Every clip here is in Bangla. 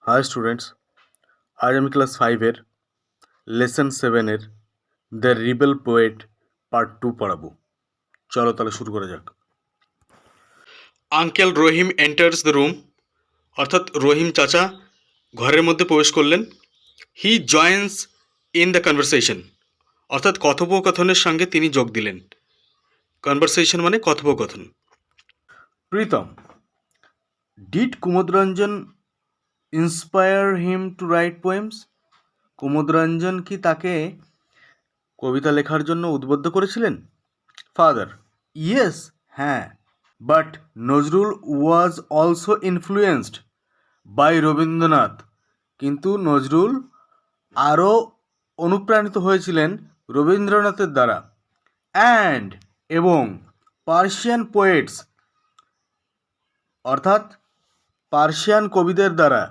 হাই স্টুডেন্টস, আজ আমি ক্লাস 5-এর লেসন 7-এর দ্য রিবেল পোয়েট পার্ট 2 পড়াবো। চলো তাহলে শুরু করা যাক। Uncle Rahim enters the room, অর্থাৎ রহিম চাচা ঘরের মধ্যে প্রবেশ করলেন। He joins in the conversation, অর্থাৎ কথোপকথনের সঙ্গে তিনি যোগ দিলেন। কনভারসেশন মানে কথোপকথন। Pritam, did Kumudranjan inspire him to write poems? Kumudranjan কি তাকে কবিতা লেখার জন্য উদ্বুদ্ধ করেছিলেন? ফাদার, ইয়েস, হ্যাঁ, but Nazrul was also influenced by Rabindranath. কিন্তু নজরুল আরও অনুপ্রাণিত হয়েছিলেন রবীন্দ্রনাথের দ্বারা, অ্যান্ড এবং পার্সিয়ান পোয়েটস, অর্থাৎ পার্সিয়ান কবিদের দ্বারা,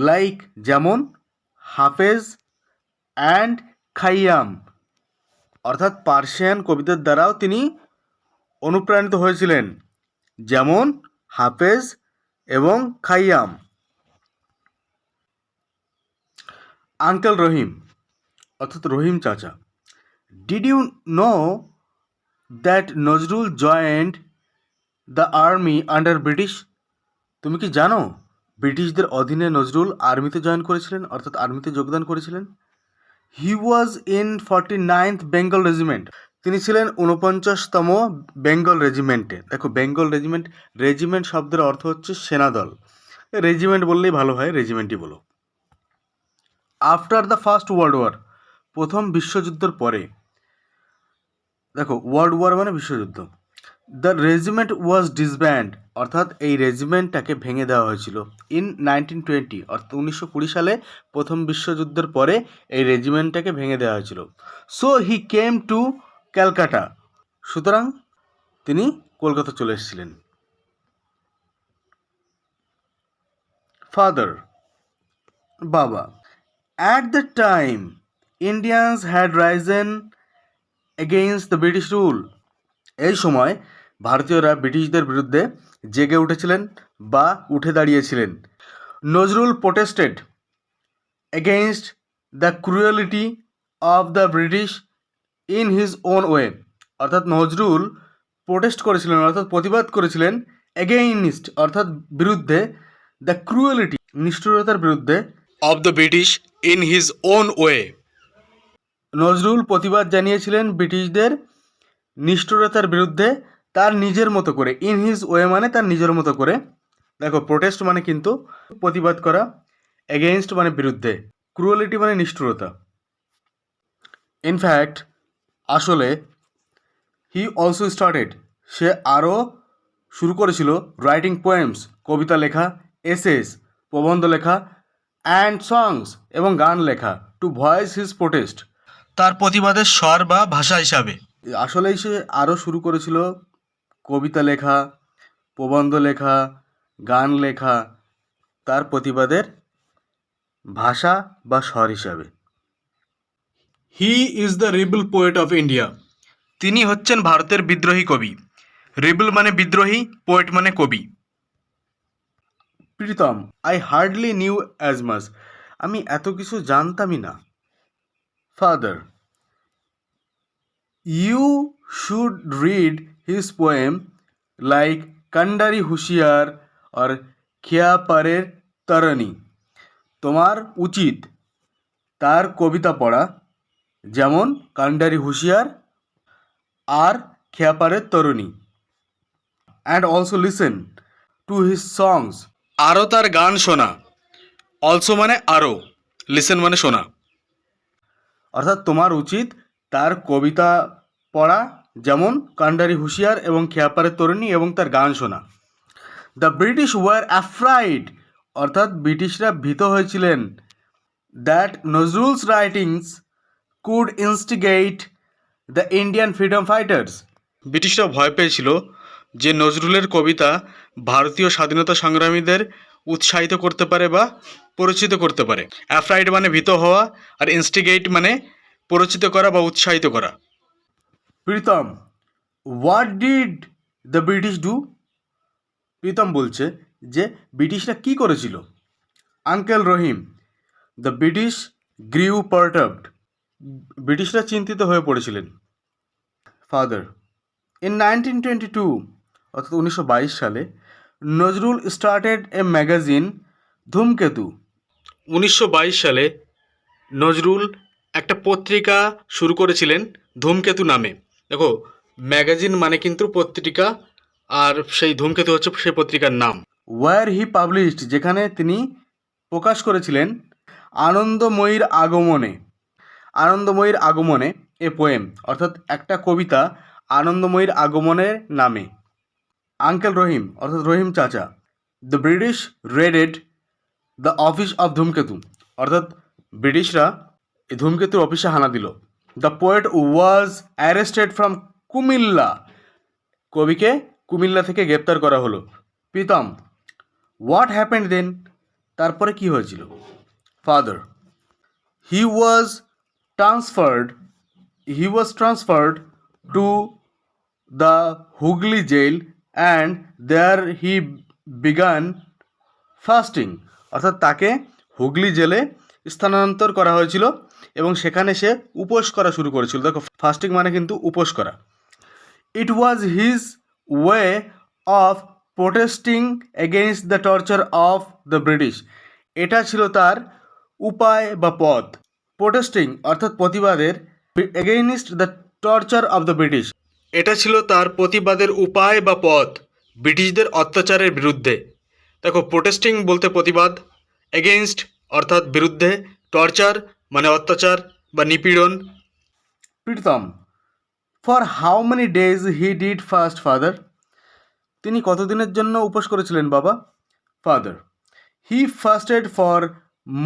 লাইক যেমন হাফেজ অ্যান্ড খাইয়াম, অর্থাৎ পার্সিয়ান কবিদের দ্বারাও তিনি অনুপ্রাণিত হয়েছিলেন, যেমন হাফেজ এবং খাইয়াম। আঙ্কেল রহিম, অর্থাৎ রহিম চাচা, did you know that Nazrul joined the army under British? তুমি কি জানো ব্রিটিশদের অধীনে নজরুল আর্মিতে জয়েন করেছিলেন, অর্থাৎ আর্মিতে যোগদান করেছিলেন? He was in 49th Bengal regiment. তিনি ছিলেন 49তম বেঙ্গল রেজিমেন্টে। দেখো, বেঙ্গল রেজিমেন্ট, রেজিমেন্ট শব্দের অর্থ হচ্ছে সেনাদল। রেজিমেন্ট বললেই ভালো হয়, রেজিমেন্টই বলো। After the first world war, প্রথম বিশ্বযুদ্ধের পরে। দেখো, ওয়ার্ল্ড ওয়ার মানে বিশ্বযুদ্ধ। দ্য রেজিমেন্ট ওয়াজ ডিসব্যান্ড, অর্থাৎ এই রেজিমেন্টটাকে ভেঙে দেওয়া হয়েছিল। ইন 1920, অর্থাৎ 1920 সালে প্রথম বিশ্বযুদ্ধের পরে এই রেজিমেন্টটাকে ভেঙে দেওয়া হয়েছিল। So he came to Calcutta, সুতরাং তিনি কলকাতা চলে এসেছিলেন। ফাদার, বাবা, at the time Indians had Ryzen against the British rule. এই সময় ভারতীয়রা ব্রিটিশদের বিরুদ্ধে জেগে উঠেছিলেন বা উঠে দাঁড়িয়েছিলেন। Nazrul protested against the cruelty of the British in his own way, অর্থাৎ নজরুল প্রোটেস্ট করেছিলেন, অর্থাৎ প্রতিবাদ করেছিলেন, এগেইনস্ট অর্থাৎ বিরুদ্ধে, দ্য ক্রুয়েলিটি নিষ্ঠুরতার বিরুদ্ধে, of the British in his own way. Nazrul প্রতিবাদ জানিয়েছিলেন ব্রিটিশদের নিষ্ঠুরতার বিরুদ্ধে তার নিজের মতো করে। ইন হিজ ওয়ে মানে তার নিজের মতো করে। দেখো, প্রোটেস্ট মানে কিন্তু প্রতিবাদ করা, এগেইনস্ট মানে বিরুদ্ধে, ক্রুয়েলিটি মানে নিষ্ঠুরতা। ইনফ্যাক্ট, আসলে হি অলসো স্টার্টেড, সে আরও শুরু করেছিল রাইটিং পোয়েমস, কবিতা লেখা, এসেস, প্রবন্ধ লেখা, অ্যান্ড সংস এবং গান লেখা, টু ভয়েস হিজ প্রোটেস্ট, তার প্রতিবাদের স্বর বা ভাষা হিসাবে। আসলেই সে আরও শুরু করেছিল কবিতা লেখা, প্রবন্ধ লেখা, গান লেখা, তার প্রতিবাদের ভাষা বা স্বর হিসাবে। He is the rebel poet of India, তিনি হচ্ছেন ভারতের বিদ্রোহী কবি। রিবেল মানে বিদ্রোহী, পোয়েট মানে কবি। Pritam, I hardly knew as much, আমি এত কিছু জানতামই না। Father, you should read his poem like Kandari Hushiyar আর খিয়াপারের তরণী। তোমার উচিত তার কবিতা পড়া, যেমন কান্ডারি হুঁশিয়ার আর খেয়াপারের তরুণী। And also listen to his songs, আরও তার গান শোনা। অলসো মানে আরও, লিসেন মানে শোনা। অর্থাৎ তোমার উচিত তার কবিতা পড়া, যেমন কান্ডারি হুঁশিয়ার এবং খেয়াপারের তরুণী, এবং তার গান শোনা। দ্য ব্রিটিশ ওয়ার অ্যাফ্রাইড, অর্থাৎ ব্রিটিশরা ভীত হয়েছিলেন, that Nazrul's writings could instigate the Indian freedom fighters. ব্রিটিশরা ভয় পেয়েছিল যে নজরুলের কবিতা ভারতীয় স্বাধীনতা সংগ্রামীদের উৎসাহিত করতে পারে বা পরিচিত করতে পারে। অ্যাফ্রাইড মানে ভীত হওয়া, আর ইনস্টিগেট মানে পরিচিত করা বা উৎসাহিত করা। Pritam, what did the British do? Pritam বলছে যে ব্রিটিশরা কি করেছিল। Uncle Rahim, the British grew perturbed, ব্রিটিশরা চিন্তিত হয়ে পড়েছিলেন। ফাদার, ইন 1922 অর্থাৎ 1922 সালে নজরুল স্টার্টেড এ ম্যাগাজিন ধূমকেতু। 1922 সালে নজরুল একটা পত্রিকা শুরু করেছিলেন ধূমকেতু নামে। দেখো, ম্যাগাজিন মানে কিন্তু পত্রিকা, আর সেই ধূমকেতু হচ্ছে সেই পত্রিকার নাম। ওয়ার হি পাবলিশড, যেখানে তিনি প্রকাশ করেছিলেন আনন্দময়ীর আগমনে। আনন্দময়ীর আগমনে এ পোয়েম, অর্থাৎ একটা কবিতা আনন্দময়ীর আগমনের নামে। আঙ্কেল রহিম অর্থাৎ রহিম চাচা, the British raided the office of Dhumketu, অর্থাৎ ব্রিটিশরা এই ধূমকেতুর অফিসে হানা দিল। The poet was arrested from Comilla, কবিকে কুমিল্লা থেকে গ্রেপ্তার করা হলো। প্রীতম, হোয়াট হ্যাপেন্ড দেন, তারপরে কি হয়েছিল? Father, he was transferred to the Hooghly jail and there he began fasting, অর্থাৎ তাকে হুগলি জেলে স্থানান্তর করা হয়েছিল এবং সেখানে সে উপোস করা শুরু করেছিল। দেখো, ফাস্টিং মানে কিন্তু উপোস করা। It was his way of protesting against the torture of the British, এটা ছিল তার উপায় বা পথ। প্রোটেস্টিং অর্থাৎ প্রতিবাদের, against the torture of the British, এটা ছিল তার প্রতিবাদের উপায় বা পথ ব্রিটিশদের অত্যাচারের বিরুদ্ধে। দেখো, প্রোটেস্টিং বলতে প্রতিবাদ, এগেইনস্ট অর্থাৎ বিরুদ্ধে, টর্চার মানে অত্যাচার বা নিপীড়ন। Pritam, for how many days he did fast father, তিনি কতদিনের জন্য উপোস করেছিলেন বাবা? Father, he fasted for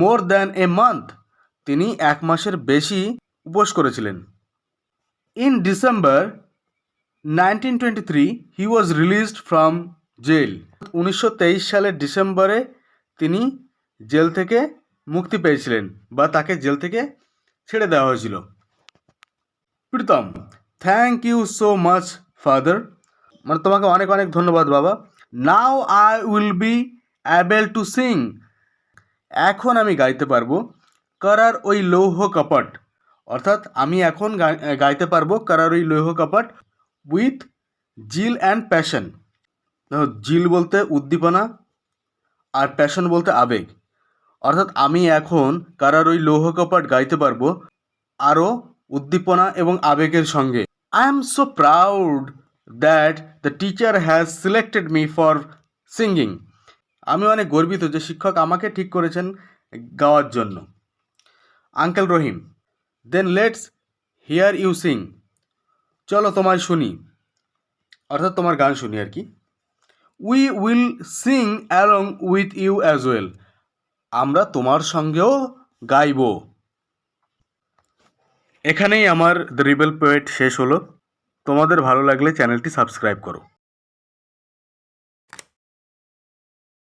more than a month, তিনি 1 মাসের বেশি উপোস করেছিলেন। In December 1923 he was released from jail, 1923 সালের ডিসেম্বরে তিনি জেল থেকে মুক্তি পেয়েছিলেন বা তাকে জেল থেকে ছেড়ে দেওয়া হয়েছিল। Pritam, thank you so much father, মানে তোমাকে অনেক অনেক ধন্যবাদ বাবা। Now I will be able to sing, এখন আমি গাইতে পারবো করার ওই লৌহ কপট, অর্থাৎ আমি এখন গাইতে পারবো করার ওই লৌহ কপট উইথ জিল অ্যান্ড প্যাশন। জিল বলতে উদ্দীপনা আর প্যাশন বলতে আবেগ, অর্থাৎ আমি এখন কারার ওই লৌহ কপট গাইতে পারবো আরও উদ্দীপনা এবং আবেগের সঙ্গে। I am so proud that the teacher has selected me for singing, আমি অনেক গর্বিত যে শিক্ষক আমাকে ঠিক করেছেন গাওয়ার জন্য। Uncle Rahim, then let's hear you sing, চলো তোমায় শুনি, অর্থাৎ তোমার গান শুনি আর কি। We will sing along with you as well, আমরা তোমার সঙ্গেও গাইব। এখানেই আমার দ্য রিবেল পোয়েট শেষ হলো। তোমাদের ভালো লাগলে চ্যানেলটি সাবস্ক্রাইব করো।